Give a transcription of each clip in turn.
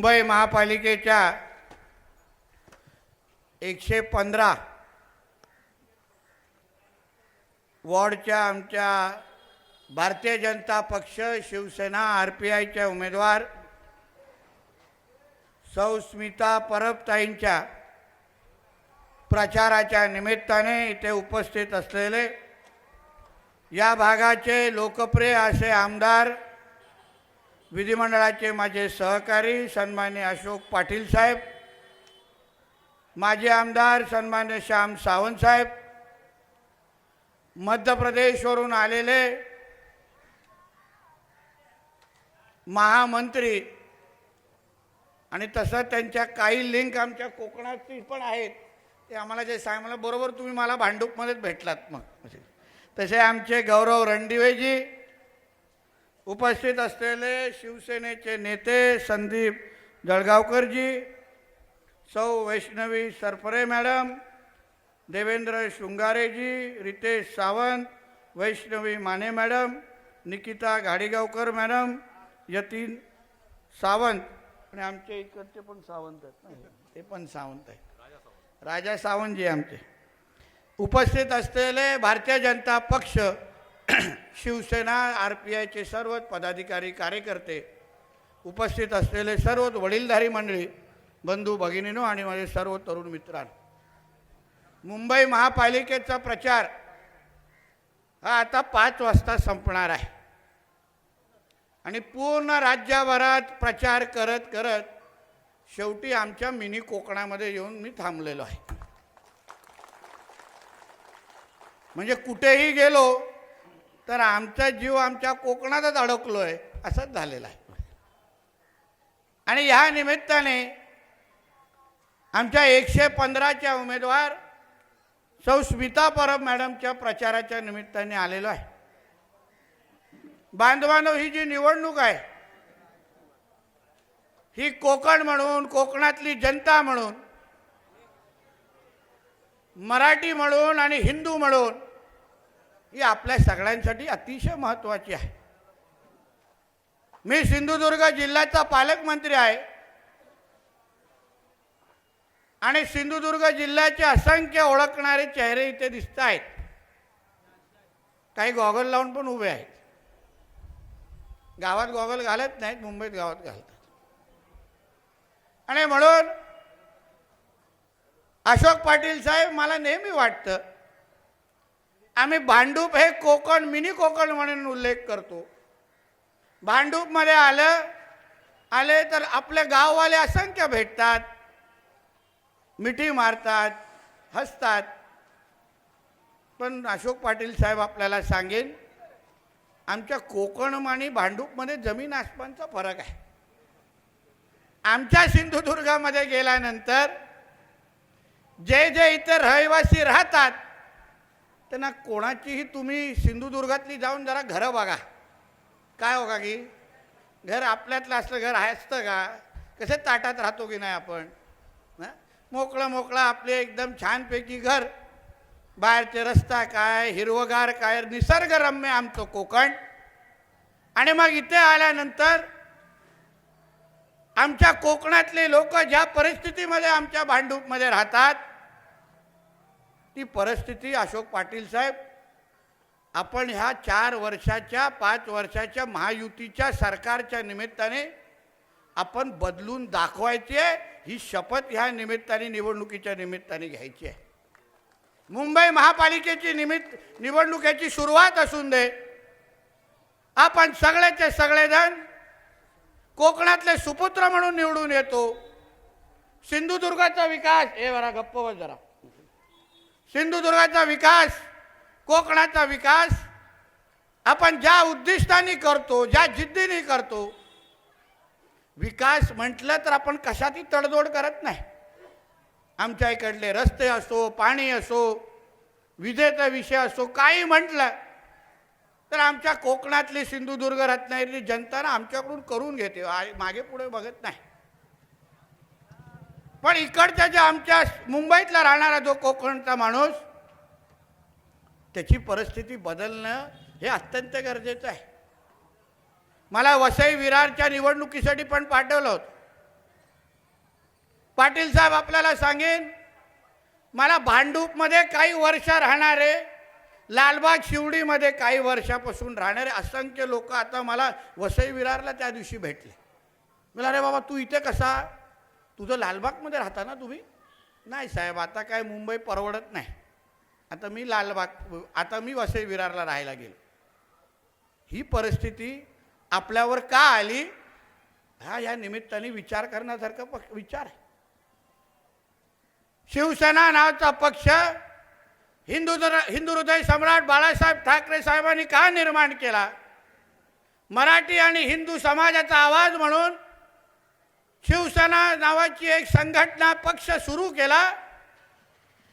मुंबई महापालिकेच्या 115 वॉर्डच्या आमच्या भारतीय जनता पक्ष शिवसेना RPIच्या उमेदवार सौ स्मिता परबताईंच्या प्रचाराच्या निमित्ताने इथे उपस्थित असलेले या भागाचे लोकप्रिय असे आमदार विधिमंडळाचे माझे सहकारी सन्मान्य अशोक पाटील साहेब, माजी आमदार सन्मान्य श्याम सावंत साहेब, मध्य प्रदेशवरून आलेले महामंत्री आणि तसं त्यांच्या काही लिंक आमच्या कोकणाची पण आहेत, ते आम्हाला जे सांग बरोबर तुम्ही मला भांडूपमध्येच भेटलात मग तसे आमचे गौरव रणदिवेजी, उपस्थित असलेले शिवसेनेचे नेते संदीप जळगावकरजी, सौ Vaishnavi Sarfare madam, Devendra Shringareji, Ritesh Sawant, Vaishnavi Mane madam, Nikita Ghadigaonkar madam, Yatin Sawant आणि आमचे इकडचे पण सावंत आहेत ना, ते पण सावंत आहेत, राजा सावंतजी आमचे, उपस्थित असलेले भारतीय जनता पक्ष शिवसेना RPIचे सर्व पदाधिकारी कार्यकर्ते, उपस्थित असलेले सर्व वडीलधारी मंडळी, बंधू भगिनींनो आणि माझे सर्व तरुण मित्रांनो, मुंबई महापालिकेचा प्रचार हा आता 5 वाजता संपणार आहे आणि पूर्ण राज्यभरात प्रचार करत करत शेवटी आमच्या मिनी कोकणामध्ये येऊन मी थांबलेलो आहे. म्हणजे कुठेही गेलो तर आमचा जीव आमच्या कोकणातच अडकलो आहे असंच झालेलं आहे. आणि ह्या निमित्ताने आमच्या 115च्या उमेदवार सौ स्मिता परब मॅडमच्या प्रचाराच्या निमित्ताने आलेलो आहे. बांधवांनो, ही जी निवडणूक आहे ही कोकण म्हणून, कोकणातली जनता म्हणून, मराठी म्हणून आणि हिंदू म्हणून ही आपल्या सगळ्यांसाठी अतिशय महत्त्वाची आहे. मी सिंधुदुर्ग जिल्ह्याचा पालकमंत्री आहे आणि सिंधुदुर्ग जिल्ह्याचे असंख्य ओळखणारे चेहरे इथे दिसत आहेत. काही गॉगल लावून पण उभे आहेत. गावात गॉगल घालत नाहीत, मुंबईत गावात घालतात. आणि म्हणून अशोक पाटील साहेब, मला नेहमी वाटतं आम्ही भांडूप हे कोकण, मिनी कोकण म्हणून उल्लेख करतो. भांडूपमध्ये आले तर आपले गाववाले असंख्य भेटतात, मिठी मारतात, हसतात. पण अशोक पाटील साहेब आपल्याला सांगेन, आमच्या कोकण आणि भांडूपमध्ये जमीन आसमानचा फरक आहे. आमच्या सिंधुदुर्गामध्ये गेल्यानंतर जे जे इथे रहिवासी राहतात त्यांना कोणाचीही तुम्ही सिंधुदुर्गातली जाऊन जरा घरं बघा, काय हो का की घर आपल्यातलं असलं घर असतं का? कसे ताटात राहतो की नाही आपण, मोकळं आपले एकदम छानपैकी घर, बाहेरचे रस्ता काय, हिरवगार काय, निसर्गरम्य आमचं कोकण. आणि मग इथे आल्यानंतर आमच्या कोकणातले लोक ज्या परिस्थितीमध्ये आमच्या भांडूपमध्ये राहतात, ती परिस्थिती अशोक पाटील साहेब आपण ह्या 4 वर्षाच्या 5 वर्षाच्या महायुतीच्या सरकारच्या निमित्ताने आपण बदलून दाखवायची आहे. ही शपथ ह्या निमित्ताने, निवडणुकीच्या निमित्ताने घ्यायची आहे. मुंबई महापालिकेची निवडणुकीची सुरुवात असून दे, आपण सगळेचे सगळेजण कोकणातले सुपुत्र म्हणून निवडून येतो. सिंधुदुर्गाचा विकास, हे बरा गप्प बस जरा, सिंधुदुर्गाचा विकास, कोकणाचा विकास आपण ज्या उद्दिष्टाने करतो, ज्या जिद्दीने करतो, विकास म्हटलं तर आपण कशातही तडजोड करत नाही. आमच्या इकडले रस्ते असो, पाणी असो, विजेचा विषय असो, काही म्हटलं तर आमच्या कोकणातली सिंधुदुर्ग रत्नागिरी जनता आमच्याकडून करून घेते, मागे पुढे बघत नाही. पण इकडच्या ज्या आमच्या मुंबईतला राहणारा जो कोकणचा माणूस, त्याची परिस्थिती बदलणं हे अत्यंत गरजेचं आहे. मला वसई विरारच्या निवडणुकीसाठी पण पाठवलं होतं. पाटील साहेब आपल्याला सांगेन, मला भांडूपमध्ये काही वर्ष राहणारे, लालबाग शिवडीमध्ये काही वर्षापासून राहणारे असंख्य लोक आता मला वसई विरारला त्या दिवशी भेटले. मला अरे बाबा तू इथे कसा, तुझं लालबागमध्ये राहता ना तुम्ही? नाही साहेब, आता काय मुंबई परवडत नाही, आता मी वसई विरारला राहायला गेलो. ही परिस्थिती आपल्यावर का आली हा या निमित्ताने विचार करण्यासारखा विचार आहे. शिवसेना नावाचा पक्ष हिंदू हृदय सम्राट बाळासाहेब ठाकरे साहेबांनी का निर्माण केला? मराठी आणि हिंदू समाजाचा आवाज म्हणून शिवसेना नावाची एक संघटना पक्ष सुरू केला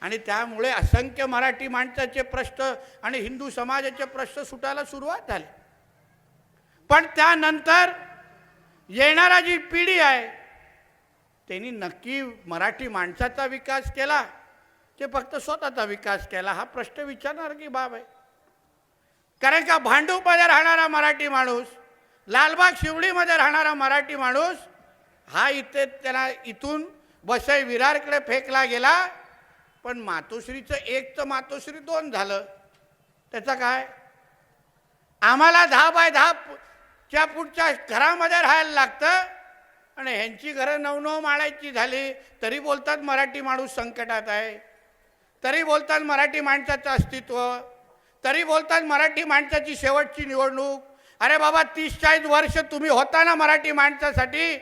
आणि त्यामुळे असंख्य मराठी माणसाचे प्रश्न आणि हिंदू समाजाचे प्रश्न सुटायला सुरुवात झाली. पण त्यानंतर येणारा जी पिढी आहे त्यांनी नक्की मराठी माणसाचा विकास केला की फक्त स्वतःचा विकास केला हा प्रश्न विचारणार की बाब आहे. कारण का भांडूपमध्ये राहणारा मराठी माणूस, लालबाग शिवडीमध्ये राहणारा मराठी माणूस हा त्याला इथून वसई विरारकडे फेकला गेला. पण मातोश्रीचं एक तर मातोश्री 2 झालं. त्याचा काय? आम्हाला 10 बाय 10 च्या फूटच्या घरामध्ये राहायला लागतं आणि ह्यांची घरं 9-9 माळ्याची झाली तरी बोलतात मराठी माणूस संकटात आहे, तरी बोलतात मराठी माणसाचं अस्तित्व, तरी बोलतात मराठी माणसाची शेवटची निवडणूक. अरे बाबा 30-40 वर्ष तुम्ही होता ना मराठी माणसासाठी,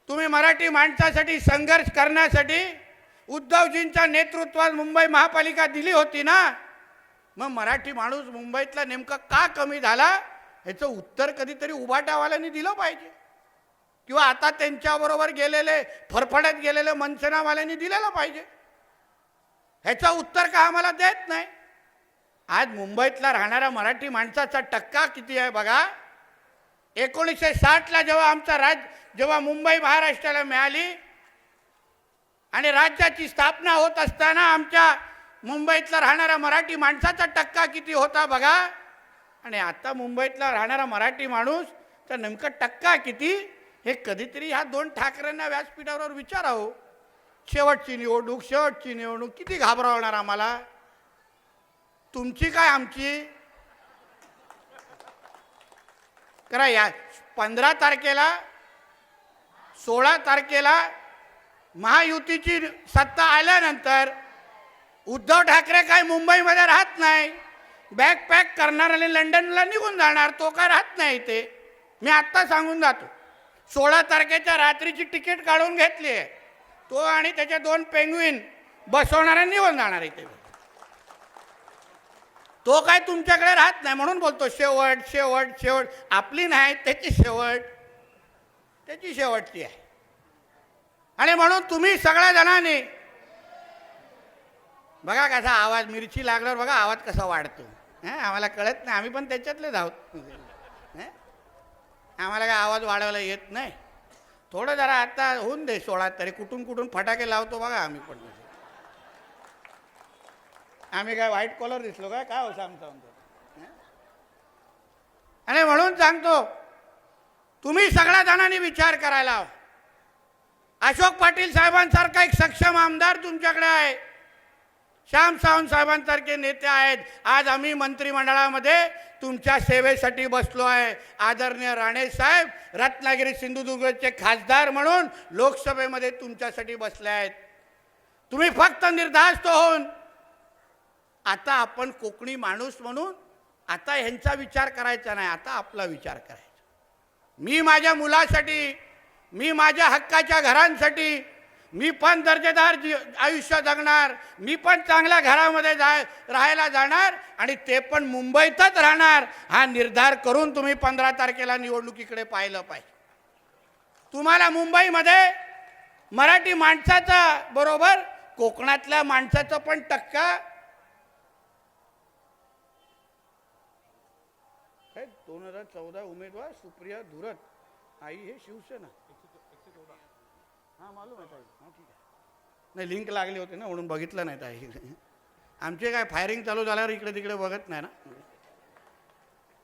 तुम्ही मराठी माणसासाठी संघर्ष करण्यासाठी उद्धवजींच्या नेतृत्वात मुंबई महापालिका दिली होती ना. मग मराठी माणूस मुंबईतला नेमका का कमी झाला ह्याचं उत्तर कधीतरी उभाटावाल्यांनी दिलं पाहिजे, किंवा आता त्यांच्याबरोबर गेलेले फरफडत गेलेले मनसेनावाल्यांनी दिलेलं पाहिजे. ह्याचं उत्तर का आम्हाला देत नाही. आज मुंबईतला राहणाऱ्या मराठी माणसाचा टक्का किती आहे बघा. 1960ला जेव्हा मुंबई महाराष्ट्राला मिळाली आणि राज्याची स्थापना होत असताना आमच्या मुंबईतला राहणाऱ्या मराठी माणसाचा टक्का किती होता बघा. आणि आता मुंबईतला राहणारा मराठी माणूस तर नेमका टक्का किती हे कधीतरी ह्या 2 ठाकरेंना व्यासपीठावर विचारावं. शेवटची निवडणूक किती घाबरवणार आम्हाला? तुमची काय आमची? करा या 15 तारखेला 16 तारखेला महायुतीची सत्ता आल्यानंतर उद्धव ठाकरे काय मुंबईमध्ये राहत नाही. बॅग पॅक करणार आणि लंडनला निघून जाणार. तो काय राहत नाही इथे. मी आत्ता सांगून जातो. 16 तारखेच्या रात्रीची तिकीट काढून घेतली आहे. तो आणि त्याचे 2 पेंग्विन बसवणारे निघून जाणार इथे. तो काय तुमच्याकडे राहत नाही. म्हणून बोलतो शेवट आपली नाही त्याची शेवटची आहे. आणि म्हणून तुम्ही सगळ्या जणांनी बघा कसा आवाज, मिरची लागल्यावर बघा आवाज कसा वाढतो. आम्हाला कळत नाही, आम्ही पण त्याच्यातलेच आहोत. आम्हाला काय आवाज वाढवायला येत नाही. थोडं जरा आता होऊन दे 16 तरी कुठून फटाके लावतो बघा आम्ही पण. आम्ही काय व्हाईट कॉलर दिसलो काय हो सांगतो. आणि म्हणून सांगतो तुम्ही सगळ्या जणांनी विचार करायला हवा. अशोक पाटील साहेबांसारखा एक सक्षम आमदार तुमच्याकडे आहे. श्याम सावंत साहेबांसारखे नेते आहेत. आज आम्ही मंत्रिमंडळामध्ये तुमच्या सेवेसाठी बसलो आहे. आदरणीय राणे साहेब रत्नागिरी सिंधुदुर्गचे खासदार म्हणून लोकसभेमध्ये तुमच्यासाठी बसले आहेत. तुम्ही फक्त निर्धास्त होऊन आता आपण कोकणी माणूस म्हणून आता ह्यांचा विचार करायचा नाही, आता आपला विचार करायचा. मी माझ्या मुलासाठी, मी माझ्या हक्काच्या घरांसाठी मी पण दर्जेदार आयुष्य जगणार. मी पण चांगल्या घरामध्ये राहायला जाणार आणि ते पण मुंबईतच राहणार. हा निर्धार करून तुम्ही 15 तारखेला निवडणुकीकडे पाहिलं पाहिजे. तुम्हाला मुंबईमध्ये मराठी माणसाचा बरोबर कोकणातल्या माणसाचा पण टक्का 2014 उमेदवार सुप्रिया धुरत आई हे शिवसेना. हां मालूम आहे ताई. हां ठीक आहे. नाही लिंक लागली होती ना म्हणून बघितलं नाही ताई. आमचे काय फायरिंग चालू झाल्यावर इकडे तिकडे बघत नाही ना.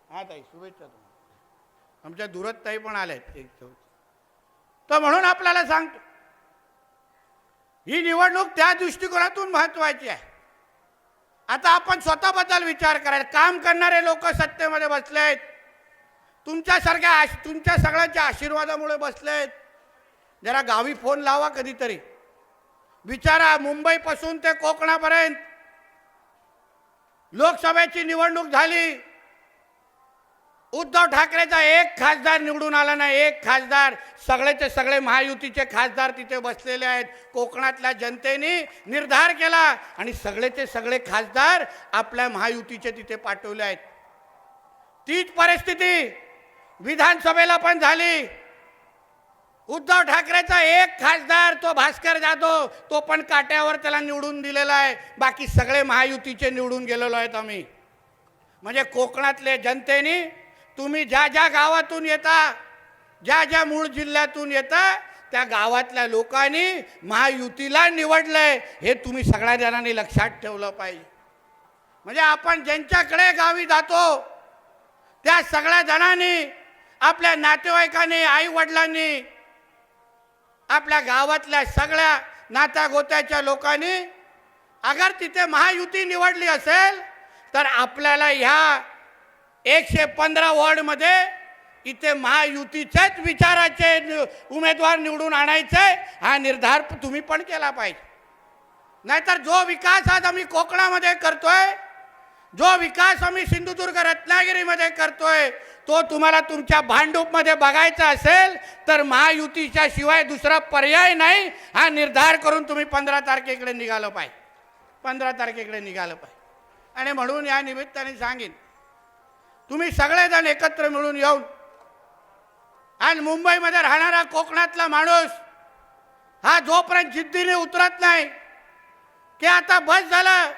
हां ताई शुभेच्छा तुम्हाला. आमच्या धुरत ताई पण आल्या आहेत. तर म्हणून आपल्याला सांगतो ही निवडणूक त्या दृष्टिकोनातून महत्वाची आहे. आता आपण स्वतःबद्दल विचार करायला, काम करणारे लोक सत्तेमध्ये बसलेत, तुमच्या सगळ्यांच्या आशीर्वादामुळे बसलेत. जरा गावी फोन लावा कधीतरी, विचारा मुंबईपासून ते कोकणापर्यंत लोकसभेची निवडणूक झाली, उद्धव ठाकरेचा एक खासदार निवडून आला नाही. एक खासदार, सगळेचे सगळे महायुतीचे खासदार तिथे बसलेले आहेत. कोकणातल्या जनतेने निर्धार केला आणि सगळेचे सगळे खासदार आपल्या महायुतीचे तिथे पाठवले आहेत. तीच परिस्थिती विधानसभेला पण झाली. उद्धव ठाकरेचा एक खासदार तो भास्कर जाधव, तो पण काट्यावर त्याला निवडून दिलेला आहे. बाकी सगळे महायुतीचे निवडून गेलेलो आहेत आम्ही. म्हणजे कोकणातले जनतेने, तुम्ही ज्या ज्या गावातून येता, ज्या ज्या मूळ जिल्ह्यातून येता, त्या गावातल्या लोकांनी महायुतीला निवडलंय हे तुम्ही सगळ्या जणांनी लक्षात ठेवलं पाहिजे. म्हणजे आपण ज्यांच्याकडे गावी जातो त्या सगळ्या जणांनी, आपल्या नातेवाईकांनी, आई वडिलांनी, आपल्या गावातल्या सगळ्या नात्यागोत्याच्या लोकांनी अगर तिथे महायुती निवडली असेल तर आपल्याला ह्या 115 वॉर्डमध्ये इथे महायुतीच्याच विचाराचे उमेदवार निवडून आणायचे, हा निर्धार तुम्ही पण केला पाहिजे. नाहीतर जो विकास आज आम्ही कोकणामध्ये करतोय, जो विकास आम्ही सिंधुदुर्ग रत्नागिरीमध्ये करतोय, तो तुम्हाला तुमच्या भांडूपमध्ये बघायचा असेल तर महायुतीच्या शिवाय दुसरा पर्याय नाही. हा निर्धार करून तुम्ही 15 तारखेकडे निघालं पाहिजे. 15 तारखेकडे निघालं पाहिजे. आणि म्हणून या निमित्ताने सांगेन, तुम्ही सगळेजण एकत्र मिळून येऊन, आणि मुंबईमध्ये राहणारा कोकणातला माणूस हा जोपर्यंत जिद्दीने उतरत नाही की आता बस झालं,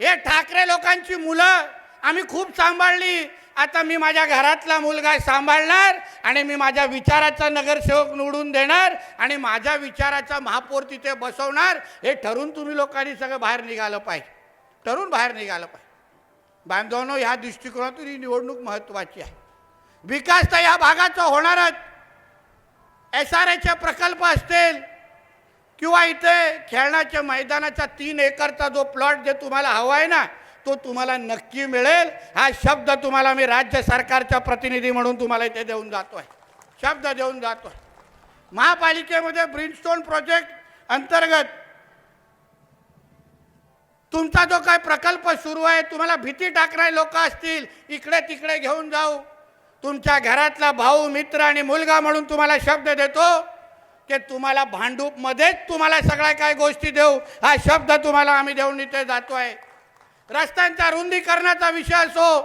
हे ठाकरे लोकांची मुलं आम्ही खूप सांभाळली, आता मी माझ्या घरातला मुलगा सांभाळणार आणि मी माझ्या विचाराचा नगरसेवक निवडून देणार आणि माझ्या विचाराचा महापौर तिथे बसवणार, हे ठरून तुम्ही लोकांनी सगळं बाहेर निघालं पाहिजे. ठरून बाहेर निघालं पाहिजे. बांधवांनो, ह्या दृष्टिकोनातून ही निवडणूक महत्त्वाची आहे. विकास तर या भागाचा होणारच. SRAचे प्रकल्प असतील किंवा इथे खेळण्याच्या मैदानाचा 3 एकरचा जो प्लॉट जे तुम्हाला हवा आहे ना, तो तुम्हाला नक्की मिळेल. हा शब्द तुम्हाला मी राज्य सरकारचा प्रतिनिधी म्हणून तुम्हाला इथे देऊन जातोय, शब्द देऊन जातोय. महापालिकेमध्ये ब्रिमस्टोन प्रोजेक्ट अंतर्गत तुमचा जो काय प्रकल्प सुरू आहे, तुम्हाला भीती टाकणारे लोक असतील, इकडे तिकडे घेऊन जाऊ. तुमच्या घरातला भाऊ, मित्र आणि मुलगा म्हणून तुम्हाला शब्द देतो की तुम्हाला भांडूपमध्येच तुम्हाला सगळ्या काय गोष्टी देऊ. हा शब्द तुम्हाला आम्ही देऊन इथे जातोय. रस्त्यांच्या रुंदीकरणाचा विषय असो,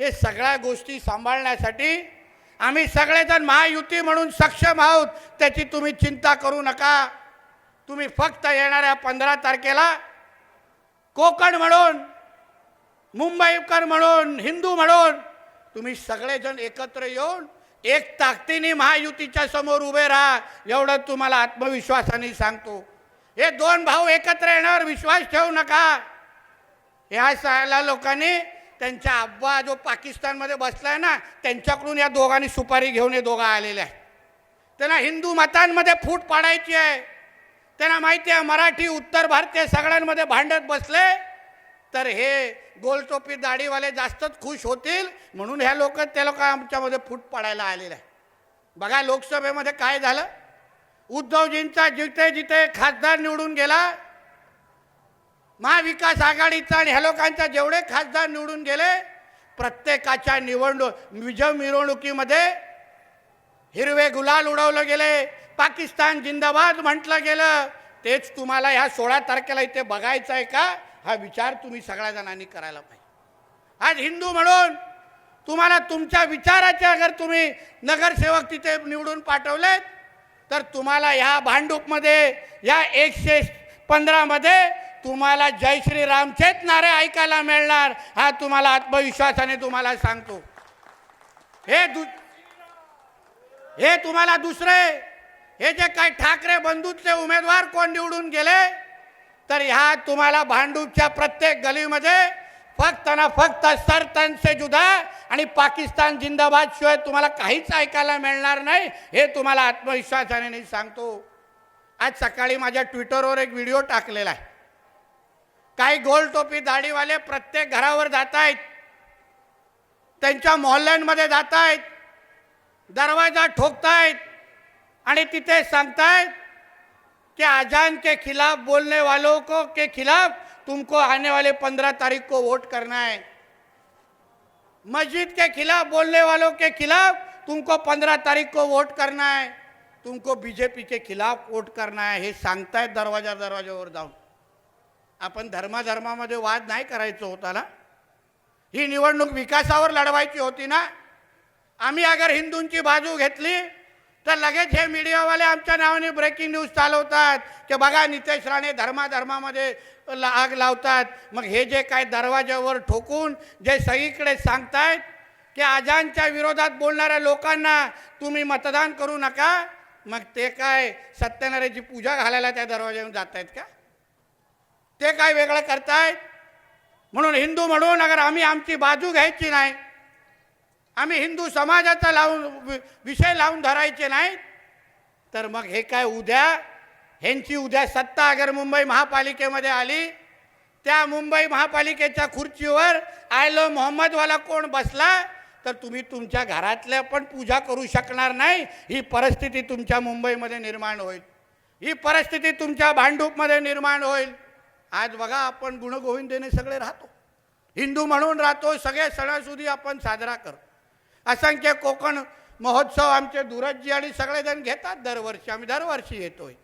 हे सगळ्या गोष्टी सांभाळण्यासाठी आम्ही सगळेजण महायुती म्हणून सक्षम आहोत. त्याची तुम्ही चिंता करू नका. तुम्ही फक्त येणाऱ्या 15 तारखेला कोकण म्हणून, मुंबईकर म्हणून, हिंदू म्हणून तुम्ही सगळेजण एकत्र येऊन एक ताकदीने महायुतीच्या समोर उभे राहा, एवढं तुम्हाला आत्मविश्वासाने सांगतो. हे 2 भाऊ एकत्र येण्यावर विश्वास ठेवू नका. ह्या सगळ्या लोकांनी त्यांच्या आब्बा जो पाकिस्तानमध्ये बसलाय ना, त्यांच्याकडून या दोघांनी सुपारी घेऊन हे दोघं आलेले आहे. त्यांना हिंदू मतांमध्ये फूट पाडायची आहे. त्यांना माहिती आहे मराठी उत्तर भारतीय सगळ्यांमध्ये भांडत बसले तर हे गोलटोपी दाढीवाले जास्तच खुश होतील, म्हणून ह्या लोक आमच्यामध्ये फूट पाडायला आलेले आहे. बघा लोकसभेमध्ये काय झालं. उद्धवजींचा जिथे जिथे खासदार निवडून गेला, महाविकास आघाडीचा आणि ह्या लोकांचा जेवढे खासदार निवडून गेले, प्रत्येकाच्या विजय मिरवणुकीमध्ये हिरवे गुलाल उडवलं गेले, पाकिस्तान जिंदाबाद म्हटलं गेलं. तेच तुम्हाला ह्या 16 तारखेला इथे बघायचं आहे का, हा विचार तुम्ही सगळ्या जणांनी करायला पाहिजे. आज हिंदू म्हणून तुम्हाला तुमच्या विचाराचे अगर तुम्ही नगरसेवक तिथे निवडून पाठवलेत तर तुम्हाला ह्या भांडूपमध्ये, या 115 मध्ये तुम्हाला जय श्रीरामचेच नारे ऐकायला मिळणार. हा तुम्हाला आत्मविश्वासाने तुम्हाला सांगतो. हे तुम्हाला दुसरे हे जे काही ठाकरे बंधूचे उमेदवार कोण निवडून गेले, तर ह्या तुम्हाला भांडूपच्या प्रत्येक गलीमध्ये फक्त ना फक्त सरतन से जुदा आणि पाकिस्तान जिंदाबाद शिवाय तुम्हाला काहीच ऐकायला मिळणार नाही. हे तुम्हाला आत्मविश्वासाने सांगतो. आज सकाळी माझ्या ट्विटरवर एक व्हिडिओ टाकलेला आहे. काही गोल टोपी दाढीवाले प्रत्येक घरावर जात आहेत, त्यांच्या मोहल्ल्यांमध्ये जात आहेत, दरवाजा ठोकतायत आणि तिथे सांगतायत कि अजान के खिलाफ बोलने वालों को के खिलाफ तुमको आने वाले 15 तारीख को वोट करना है. मस्जिद के खिलाफ बोलने वालों के खिलाफ तुमको 15 तारीख को वोट करना है, तुमको बीजेपी के खिलाफ वोट करना है. हे सांगतायत दरवाजावर जाऊन. आपण धर्मामध्ये वाद नाही करायचं होता ना. ही निवडणूक विकासावर लढवायची होती ना. आम्ही अगर हिंदूंची बाजू घेतली तर लगेच हे मीडियावाले आमच्या नावाने ब्रेकिंग न्यूज चालवतात की बघा नितेश राणे धर्मामध्ये आग लावतात. मग हे जे काय दरवाजावर ठोकून जे सगळीकडे सांगतायत की अजानच्या विरोधात बोलणाऱ्या लोकांना तुम्ही मतदान करू नका, मग ते काय सत्यनारायणची पूजा घालायला त्या दरवाजावर जात आहेत का? ते काय वेगळं करतायत? म्हणून हिंदू म्हणून अगर आम्ही आमची बाजू घ्यायची नाही, आम्ही हिंदू समाजाचा विषय लावून धरायचे नाही, तर मग हे काय ह्यांची उद्या सत्ता अगर मुंबई महापालिकेमध्ये आली, त्या मुंबई महापालिकेच्या खुर्चीवर आयलो मोहम्मदवाला कोण बसला तर तुम्ही तुमच्या घरातल्या पण पूजा करू शकणार नाही. ही परिस्थिती तुमच्या मुंबईमध्ये निर्माण होईल. ही परिस्थिती तुमच्या भांडूपमध्ये निर्माण होईल. आज बघा आपण गुणगोविंदेने सगळे राहतो, हिंदू म्हणून राहतो, सगळे सणासुदी आपण साजरा करतो. असंख्य कोकण महोत्सव आमचे धुरतजी आणि सगळेजण घेतात दरवर्षी. आम्ही दरवर्षी येतोय.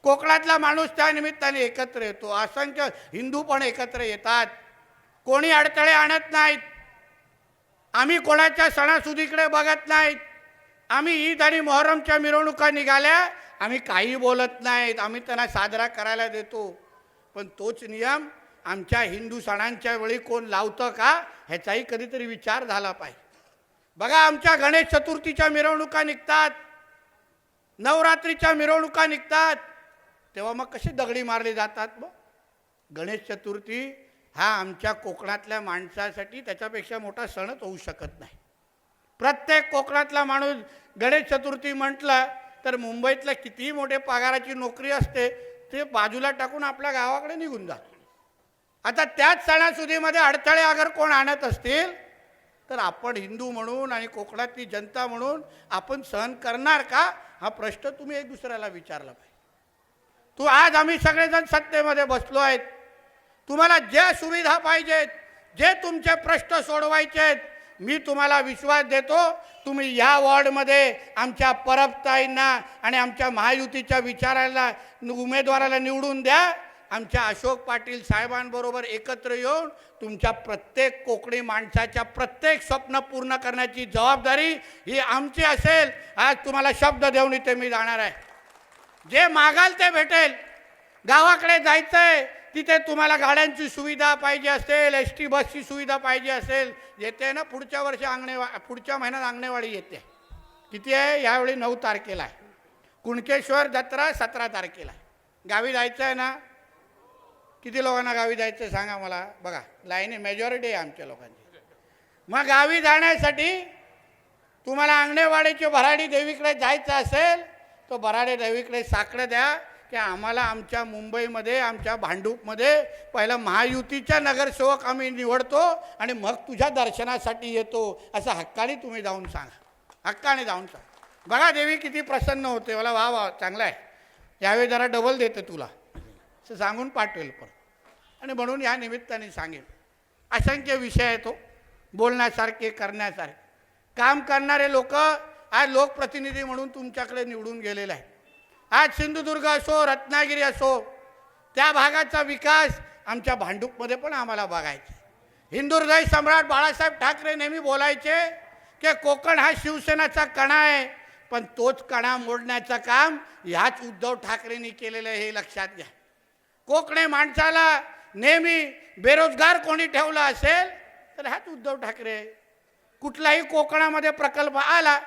कोकणातला माणूस त्या निमित्ताने एकत्र येतो. असंख्य हिंदू पण एकत्र येतात. कोणी अडथळे आणत नाहीत. आम्ही कोणाच्या सणासुदीकडे बघत नाहीत. आम्ही ईद आणि मोहरमच्या मिरवणुका निघाल्या, आम्ही काही बोलत नाहीत, आम्ही त्यांना साजरा करायला देतो. पण तोच नियम आमच्या हिंदू सणांच्या वेळी कोण लावतं का ह्याचाही कधीतरी विचार झाला पाहिजे. बघा आमच्या गणेश चतुर्थीच्या मिरवणुका निघतात, नवरात्रीच्या मिरवणुका निघतात, तेव्हा मग कशी दगडी मारली जातात. मग गणेश चतुर्थी हा आमच्या कोकणातल्या माणसासाठी त्याच्यापेक्षा मोठा सणच होऊ शकत नाही. प्रत्येक कोकणातला माणूस गणेश चतुर्थी म्हटलं तर मुंबईतल्या कितीही मोठे पगाराची नोकरी असते ते बाजूला टाकून आपल्या गावाकडे निघून जातो. आता त्याच सणासुदीमध्ये अडथळे अगर कोण आणत असतील तर आपण हिंदू म्हणून आणि कोकणातली जनता म्हणून आपण सहन करणार का, हा प्रश्न तुम्ही एक दुसऱ्याला विचारला पाहिजे. आज आम्ही सगळेजण सत्तेमध्ये बसलो आहेत. तुम्हाला ज्या सुविधा पाहिजेत, जे तुमचे प्रश्न सोडवायचे आहेत, मी तुम्हाला विश्वास देतो तुम्ही या वॉर्डमध्ये आमच्या परबताईंना आणि आमच्या महायुतीच्या विचाराला उमेदवाराला निवडून द्या. आमच्या अशोक पाटील साहेबांबरोबर एकत्र येऊन तुमच्या प्रत्येक कोकणी माणसाच्या प्रत्येक स्वप्न पूर्ण करण्याची जबाबदारी ही आमची असेल. आज तुम्हाला शब्द देऊन इथे मी जाणार आहे. जे मागाल ते भेटेल. गावाकडे जायचं आहे तिथे तुम्हाला गाड्यांची सुविधा पाहिजे असेल, ST बसची सुविधा पाहिजे असेल, येते ना पुढच्या वर्षी पुढच्या महिन्यात अंगणेवाडी येते. किती आहे? यावेळी 9 तारखेला आहे. कुणकेश्वर जत्रा 17 तारखेला आहे. गावी जायचं आहे ना? किती लोकांना गावी जायचं आहे सांगा मला. बघा लाईनी मेजॉरिटी आहे आमच्या लोकांची. मग गावी जाण्यासाठी तुम्हाला अंगणेवाडीची भराडी देवीकडे जायचं असेल तर भराडी देवीकडे साकडं द्या की आम्हाला आमच्या मुंबईमध्ये आमच्या भांडूपमध्ये पहिला महायुतीच्या नगरसेवक आम्ही निवडतो आणि मग तुझ्या दर्शनासाठी येतो, असं हक्काने तुम्ही जाऊन सांगा. हक्काने जाऊन सांगा. बघा देवी किती प्रसन्न होते. मला वा चांगला आहे, यावेळी जरा डबल देते तुला असं सांगून पाठवेल पण. आणि म्हणून या निमित्ताने सांगेल असंख्य विषय आहे तो बोलण्यासारखे, करण्यासारखे. काम करणारे लोक आज लोकप्रतिनिधी म्हणून तुमच्याकडे निवडून गेलेले आहेत. आज सिंधुदुर्ग असो, रत्नागिरी असो, त्या भागाचा विकास आमच्या भांडूपमध्ये पण आम्हाला बघायचा. हिंदू हृदय सम्राट बाळासाहेब ठाकरे नेहमी बोलायचे की कोकण हा शिवसेनाचा कणा आहे, पण तोच कणा मोडण्याचं काम ह्याच उद्धव ठाकरेंनी केलेलं आहे, हे लक्षात घ्या. कोकणी माणसाला नेहमी बेरोजगार कोणी ठेवला असेल तर ह्याच उद्धव ठाकरे. कुठलाही कोकणामध्ये प्रकल्प आला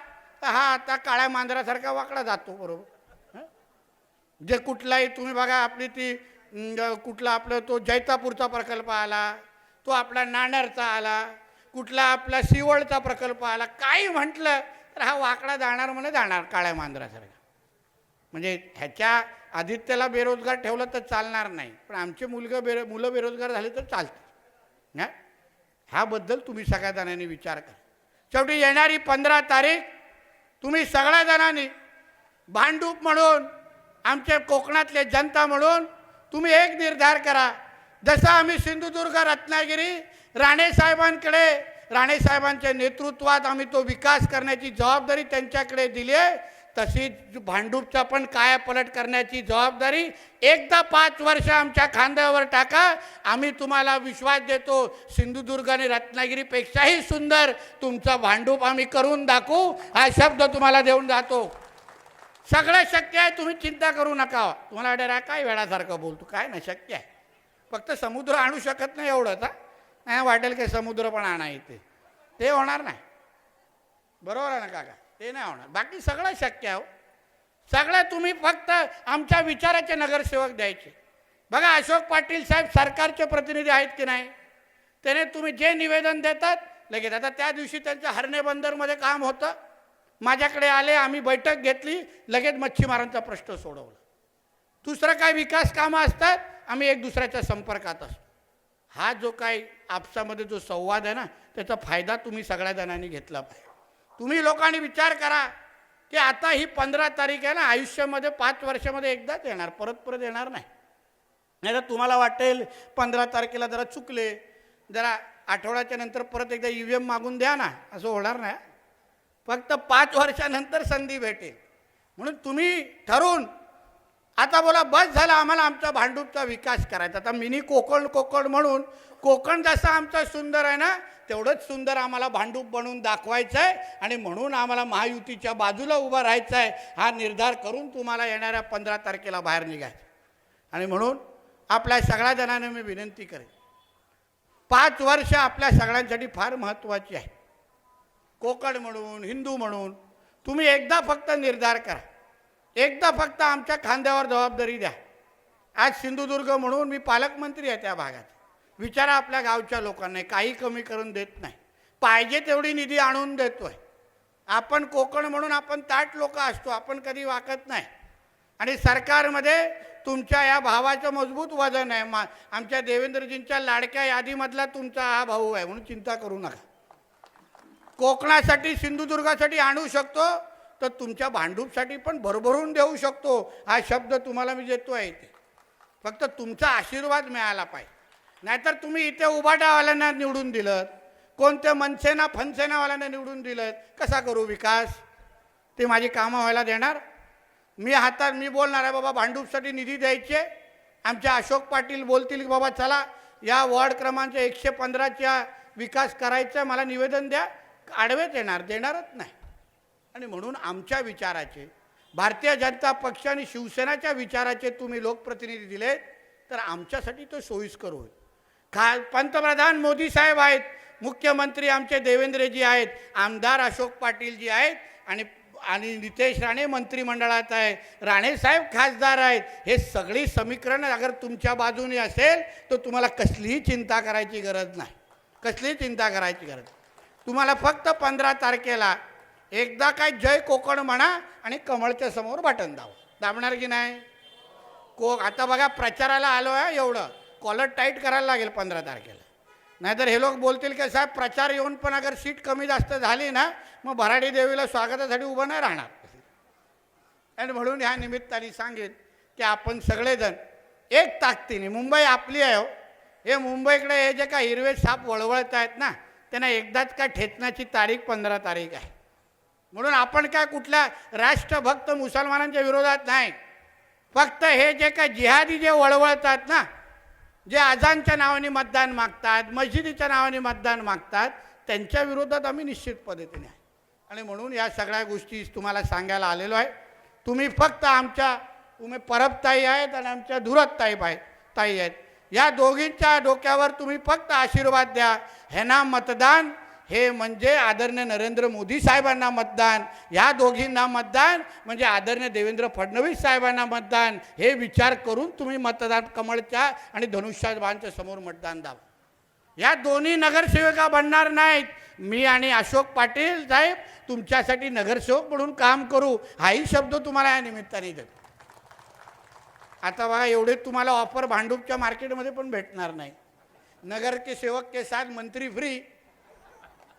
तर हा आता काळ्या मांजरासारखा वाकडा जातो. बरोबर. जे कुठलाही तुम्ही बघा आपली ती कुठला आपलं तो जैतापूरचा प्रकल्प आला, तो आपला नाणारचा आला, कुठला आपला सिवळचा प्रकल्प आला, काही म्हटलं तर हा वाकडा जाणार म्हणे जाणार काळ्या मांजरासारखा. म्हणजे ह्याच्या आदित्यला बेरोजगार ठेवलं तर चालणार नाही, पण आमचे मुलं बेरोजगार झाले तर चालतं ना. ह्याबद्दल तुम्ही सगळ्या जणांनी विचार करा. शेवटी येणारी 15 तारीख तुम्ही सगळ्या जणांनी भांडूप म्हणून, आमच्या कोकणातले जनता म्हणून तुम्ही एक निर्धार करा. जसं आम्ही सिंधुदुर्ग, रत्नागिरी राणेसाहेबांकडे, राणेसाहेबांच्या नेतृत्वात आम्ही तो विकास करण्याची जबाबदारी त्यांच्याकडे दिली आहे, तशीच भांडूपचा पण कायापलट करण्याची जबाबदारी एकदा 5 वर्ष आमच्या खांद्यावर टाका. आम्ही तुम्हाला विश्वास देतो, सिंधुदुर्ग आणि रत्नागिरीपेक्षाही सुंदर तुमचा भांडूप आम्ही करून दाखवू, हा शब्द तुम्हाला देऊन जातो. सगळं शक्य आहे, तुम्ही चिंता करू नका. तुम्हाला वाटेल काय वेळासारखं बोलतो, काय नाही, शक्य आहे. फक्त समुद्र आणू शकत नाही एवढंच. नाही वाटेल की समुद्र पण आणा इथे, ते होणार नाही. बरोबर आहे ना काका, ते नाही होणार. बाकी सगळं शक्य आहे. सगळं तुम्ही फक्त आमच्या विचाराचे नगरसेवक द्यायचे. बघा अशोक पाटील साहेब सरकारचे प्रतिनिधी आहेत की नाही, त्याने तुम्ही जे निवेदन देतात लगेच. आता त्या दिवशी त्यांचं हरणे बंदरमध्ये काम होतं, माझ्याकडे आले, आम्ही बैठक घेतली, लगेच मच्छीमारांचा प्रश्न सोडवला. दुसरं काय विकास कामं असतात, आम्ही एक दुसऱ्याच्या संपर्कात असतो. हा जो काही आपसामध्ये जो संवाद आहे ना, त्याचा फायदा तुम्ही सगळ्या जणांनी घेतला पाहिजे. तुम्ही लोकांनी विचार करा की आता ही 15 तारीख आहे ना, आयुष्यामध्ये 5 वर्षामध्ये एकदाच येणार, परत येणार नाही. नाही तर तुम्हाला वाटेल 15 तारखेला जरा चुकले, जरा आठवड्याच्या नंतर परत एकदा EVM मागून द्या ना, असं होणार नाही. फक्त 5 वर्षानंतर संधी भेटेल. म्हणून तुम्ही ठरवून आता बोला बस झाला, आम्हाला आमचा भांडूपचा विकास करायचा. आता मिनी कोकण म्हणून कोकण जसं आमचं सुंदर आहे ना, तेवढंच सुंदर आम्हाला भांडूप बनवून दाखवायचं आहे. आणि म्हणून आम्हाला महायुतीच्या बाजूला उभं राहायचं आहे. हा निर्धार करून तुम्हाला येणाऱ्या 15 तारखेला बाहेर निघायचं. आणि म्हणून आपल्या सगळ्या जणांना मी विनंती करेन, 5 वर्ष आपल्या सगळ्यांसाठी फार महत्त्वाची आहे. कोकण म्हणून, हिंदू म्हणून तुम्ही एकदा फक्त निर्धार करा, एकदा फक्त आमच्या खांद्यावर जबाबदारी द्या. आज सिंधुदुर्ग म्हणून मी पालकमंत्री आहे त्या भागात. विचारा आपल्या गावच्या लोकांना, काही कमी करून देत नाही, पाहिजे तेवढी निधी आणून देतोय. आपण कोकण म्हणून आपण ताट लोक असतो, आपण कधी वाकत नाही. आणि सरकारमध्ये तुमच्या या भावाचं मजबूत वजन आहे. आमच्या देवेंद्रजींच्या लाडक्या यादीमधला तुमचा हा भाऊ आहे, म्हणून चिंता करू नका. कोकणासाठी, सिंधुदुर्गासाठी आणू शकतो, तर तुमच्या भांडूपसाठी पण भरभरून देऊ शकतो. हा शब्द तुम्हाला मी देतो आहे. इथे फक्त तुमचा आशीर्वाद मिळाला पाहिजे. नाहीतर तुम्ही इथे उभाटावाल्यांना निवडून दिलं, कोणत्या मनसेना फनसेनावाल्यांना निवडून दिलं, कसा करू विकास? ते माझी कामं व्हायला देणार? मी बोलणार आहे बाबा भांडूपसाठी निधी द्यायचे. आमच्या अशोक पाटील बोलतील की बाबा चला या वॉर्ड क्रमांक 115च्या विकास करायचा, मला निवेदन द्या. आडवेच येणार, देणारच नाही. आणि म्हणून आमच्या विचाराचे, भारतीय जनता पक्ष आणि शिवसेनाच्या विचाराचे तुम्ही लोकप्रतिनिधी दिलेत, तर आमच्यासाठी तो सोयीस्कर होईल. पंतप्रधान मोदी साहेब आहेत, मुख्यमंत्री आमचे देवेंद्रजी आहेत, आमदार अशोक पाटीलजी आहेत, आणि नितेश राणे मंत्रिमंडळात आहे, राणेसाहेब खासदार आहेत. हे सगळी समीकरण अगर तुमच्या बाजूने असेल तर तुम्हाला कसलीही चिंता करायची गरज नाही, कसलीही चिंता करायची गरज. तुम्हाला फक्त 15 तारखेला एकदा काय जय कोकण म्हणा आणि कमळच्या समोर बटन दाबणार की नाही? आता बघा प्रचाराला आलो आहे, एवढं कॉलर टाईट करायला लागेल 15 तारखेला. नाहीतर हे लोक बोलतील की साहेब प्रचार येऊन पण अगर सीट कमी जास्त झाली ना, मग भराडी देवीला स्वागतासाठी उभं नाही राहणार. आणि म्हणून ह्या निमित्ताने सांगेन की आपण सगळेजण एक ताकदीने, मुंबई आपली आहे. हे मुंबईकडे हे जे काय हिरवे साप वळवळत आहेत ना, त्यांना एकदाच काय ठेचण्याची तारीख 15 तारीख आहे. म्हणून आपण काय कुठल्या राष्ट्रभक्त मुसलमानांच्या विरोधात नाही. फक्त हे जे काय जिहादी जे वळवळतात ना, जे अजानच्या नावाने मतदान मागतात, मस्जिदीच्या नावाने मतदान मागतात, त्यांच्या विरोधात आम्ही निश्चित पद्धतीने आहे. आणि म्हणून या सगळ्या गोष्टी तुम्हाला सांगायला आलेलो आहे. तुम्ही फक्त तुम्ही परबताई आहेत आणि आमच्या धुरतताई ताई आहेत, या दोघींच्या डोक्यावर तुम्ही फक्त आशीर्वाद द्या. ह्यांना मतदान, हे म्हणजे आदरणीय नरेंद्र मोदी साहेबांना मतदान, ह्या दोघींना मतदान म्हणजे आदरणीय देवेंद्र फडणवीस साहेबांना मतदान. हे विचार करून तुम्ही मतदान कमळच्या आणि धनुष्यबाणाच्या समोर मतदान द्यावं. या दोन्ही नगरसेविका बनणार नाहीत. मी आणि अशोक पाटील साहेब तुमच्यासाठी नगरसेवक म्हणून काम करू, हाही शब्द तुम्हाला या निमित्ताने देतो. आता बघा एवढे तुम्हाला ऑफर भांडूपच्या मार्केटमध्ये पण भेटणार नाही. नगर के सेवक के साथ मंत्री फ्री,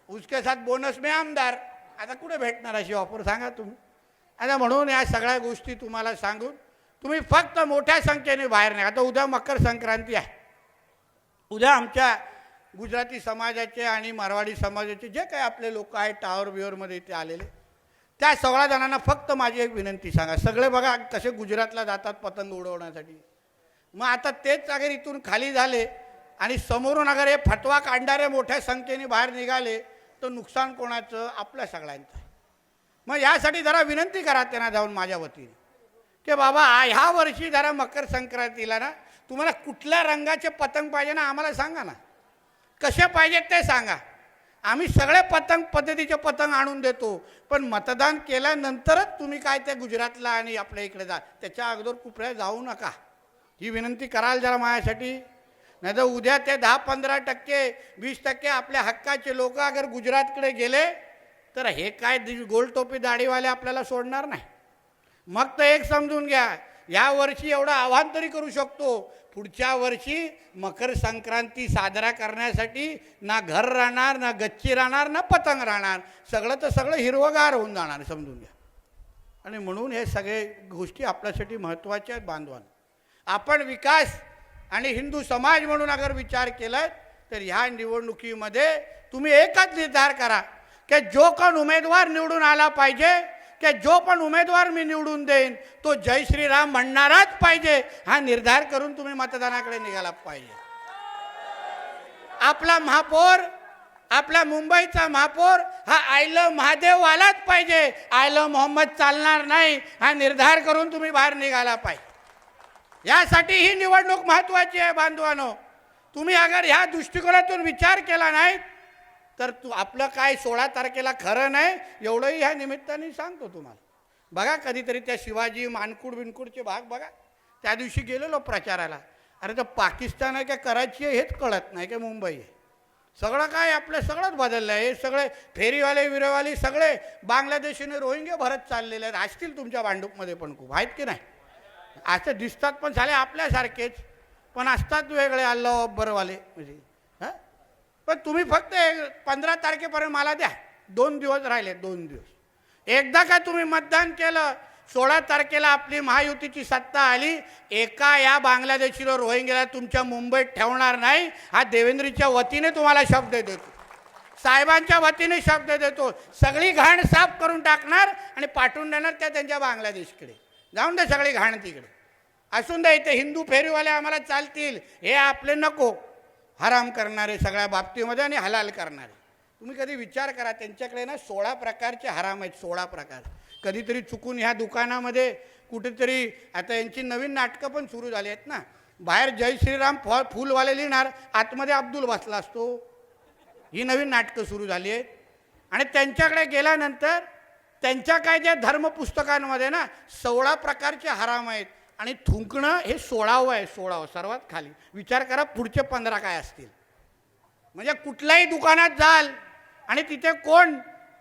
उसके साथ बोनस में आमदार. आता कुठे भेटणार अशी ऑफर सांगा तुम्ही. आता म्हणून या सगळ्या गोष्टी तुम्हाला सांगून तुम्ही फक्त मोठ्या संख्येने बाहेर नाही. आता उद्या मकर संक्रांती आहे. उद्या आमच्या गुजराती समाजाचे आणि मारवाडी समाजाचे जे काही आपले लोक आहेत टावर बिवरमध्ये इथे आलेले, त्या सगळ्या जणांना फक्त माझी एक विनंती सांगा. सगळे बघा कसे गुजरातला जातात पतंग उडवण्यासाठी. मग आता तेच अगर इथून खाली झाले आणि समोरून अगर हे फटवा काढणारे मोठ्या संख्येने बाहेर निघाले तर नुकसान कोणाचं? आपल्या सगळ्यांचं. मग यासाठी जरा विनंती करा त्यांना जाऊन माझ्या वतीने की बाबा ह्या वर्षी जरा मकर संक्रांतीला ना तुम्हाला कुठल्या रंगाचे पतंग पाहिजे ना आम्हाला सांगा ना. कसे पाहिजेत ते सांगा. आम्ही सगळे पतंग पद्धतीचे पतंग आणून देतो. पण मतदान केल्यानंतरच तुम्ही काय ते गुजरातला आणि आपल्या इकडे जा, त्याच्या अगोदर कुठे जाऊ नका. ही विनंती कराल जरा माझ्यासाठी. नाही तर उद्या ते 10-15%, 20% आपल्या हक्काचे लोक अगर गुजरातकडे गेले तर हे काय गोल टोपी दाढीवाले आपल्याला सोडणार नाही. मग तर एक समजून घ्या, या वर्षी एवढं आव्हान तरी करू शकतो, पुढच्या वर्षी मकर संक्रांती साजरा करण्यासाठी ना घर राहणार, ना गच्ची राहणार, ना पतंग राहणार. सगळं तर सगळं हिरवगार होऊन जाणार, समजून घ्या. आणि म्हणून हे सगळे गोष्टी आपल्यासाठी महत्त्वाच्या आहेत बांधवांनो. आपण विकास आणि हिंदू समाज म्हणून अगर विचार केला तर ह्या निवडणुकीमध्ये तुम्ही एकच निर्धार करा की जो कोण उमेदवार निवडून आला पाहिजे, की जो पण उमेदवार मी निवडून देईन तो जय श्रीराम म्हणणाराच पाहिजे, हा निर्धार करून तुम्ही मतदानाकडे निघाला पाहिजे. आपला महापौर, आपला मुंबईचा महापौर हा आय लव्ह महादेववालाच पाहिजे, आय लव्ह मोहम्मद चालणार नाही, हा निर्धार करून तुम्ही बाहेर निघाला पाहिजे. यासाठी ही निवडणूक महत्त्वाची आहे बांधवांनो. तुम्ही अगर ह्या दृष्टिकोनातून विचार केला नाही तर आपलं काय 16 तारखेला खरं नाही, एवढंही ह्या निमित्ताने सांगतो तुम्हाला. बघा कधीतरी त्या शिवाजी मानकुड बिनकुडचे भाग बघा. त्या दिवशी गेलेलो प्रचाराला. अरे तर पाकिस्तान आहे का कराची आहे हेच कळत नाही, की मुंबई आहे. सगळं काय आपलं सगळंच बदललं आहे. हे सगळे फेरीवाले विरेवाले सगळे बांगलादेशीने रोहिंगे भरत चाललेले आहेत. असतील तुमच्या भांडूपमध्ये पण खूप आहेत की नाही. असं दिसतात पण झाले आपल्यासारखेच, पण असतात वेगळे अल्लाह अकबरवाले म्हणजे. हां, पण तुम्ही फक्त 15 तारखेपर्यंत मला द्या. 2 दिवस राहिले, 2 दिवस. एकदा का तुम्ही मतदान केलं, 16 तारखेला आपली महायुतीची सत्ता आली, एका या बांगलादेशीला रोहिंग्याला तुमच्या मुंबईत ठेवणार नाही, हा देवेंद्रच्या वतीने तुम्हाला शब्द देतो, साहेबांच्या वतीने शब्द देतो. सगळी घाण साफ करून टाकणार आणि पाठवून देणार त्या त्यांच्या बांगलादेशकडे. जाऊन दे सगळी घाण तिकडे. असून दे इथे हिंदू फेरीवाले आम्हाला चालतील, हे आपले नको. हराम करणारे सगळ्या बाबतीमध्ये आणि हलाल करणारे. तुम्ही कधी विचार करा, त्यांच्याकडे ना 16 प्रकारचे हराम आहेत. 16 प्रकार. कधीतरी चुकून ह्या दुकानामध्ये कुठेतरी, आता यांची नवीन नाटकं पण सुरू झाली आहेत ना. बाहेर जय श्रीराम फुलवाले लिहिणार, आतमध्ये अब्दुल बसला असतो. ही नवीन नाटकं सुरू झाली आहेत. आणि त्यांच्याकडे गेल्यानंतर त्यांच्या काय ज्या धर्मपुस्तकांमध्ये ना 16 प्रकारचे हराम आहेत. आणि थुंकणं हे 16वं आहे. 16वं सर्वात खाली. विचार करा पुढचे 15 काय असतील. म्हणजे कुठल्याही दुकानात जाल आणि तिथे कोण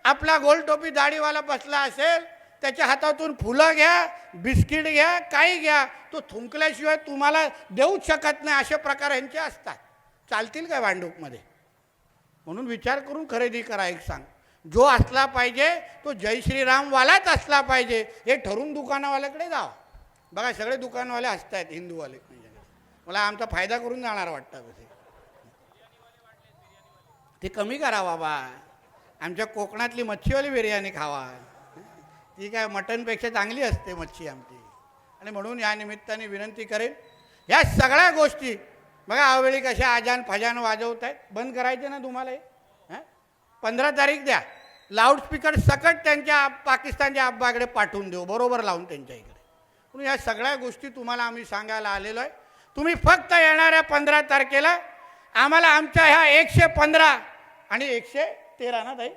आपला गोलटोपी दाढीवाला बसला असेल, त्याच्या हातातून फुलं घ्या, बिस्किट घ्या, काही घ्या, तो थुंकल्याशिवाय तुम्हाला देऊच शकत नाही. असे प्रकार यांचे असतात. चालतील काय भांडूपमध्ये? म्हणून विचार करून खरेदी करा. एक सांग, जो असला पाहिजे तो जय श्रीरामवालाच असला पाहिजे, हे ठरून दुकानावाल्याकडे जावा. बघा सगळे दुकानवाले हसत आहेत, हिंदूवाले. मला आमचा फायदा करून जाणार वाटतं. ते कमी करा बाबा. आमच्या कोकणातली मच्छीवाली बिर्याणी खावा, ती काय मटनपेक्षा चांगली असते मच्छी आमची. आणि म्हणून या निमित्ताने विनंती करेन, ह्या सगळ्या गोष्टी बघा अवेळी कशा आजान फजान वाजवत आहेत, बंद करायचे ना तुम्हाला. हे 15 तारीख द्या, लाऊडस्पीकर सकट त्यांच्या पाकिस्तानच्या अब्बाकडे पाठवून देऊ, बरोबर लावून त्यांच्या इकडे. म्हणून या सगळ्या गोष्टी तुम्हाला आम्ही सांगायला आलेलो आहे. तुम्ही फक्त येणाऱ्या 15 तारखेला आम्हाला आमच्या ह्या 115 आणि 113 ना ताई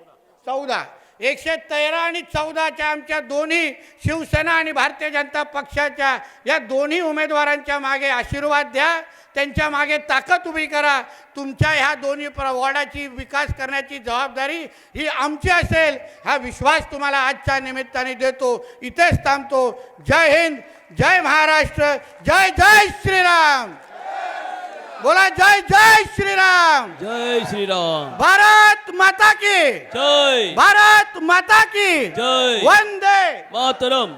14, 113 आणि 14च्या आमच्या दोन्ही शिवसेना आणि भारतीय जनता पक्षाच्या या दोन्ही उमेदवारांच्या मागे आशीर्वाद द्या. त्यांच्या मागे ताकद उभी करा. तुमच्या ह्या दोन्ही वॉर्डाची विकास करण्याची जबाबदारी ही आमची असेल हा विश्वास तुम्हाला आजच्या निमित्ताने देतो. इथेच थांबतो. जय हिंद, जय महाराष्ट्र, जय जय श्रीराम. बोला जय जय श्रीराम. जय श्रीराम. भारत माता की जय. भारत माता की जय. वंदे मातरम.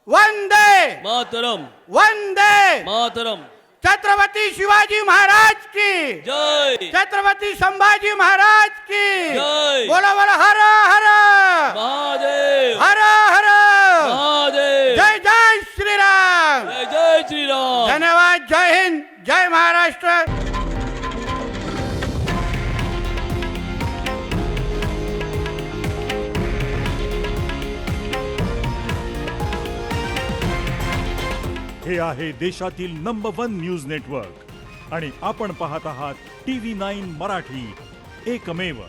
वंदे मातरम. वंदे मातरम. छत्रपती शिवाजी महाराज की जय. छत्रपती संभाजी महाराज की जय. बोला बोला हर हर महादेव. हर हर महादेव. जय जय श्रीराम. जय जय श्रीराम. धन्यवाद. जय हिंद, जय महाराष्ट्र. हे आहे देशातील नंबर 1 न्यूज नेटवर्क आणि आपण पाहत आहात TV9 मराठी, एकमेव.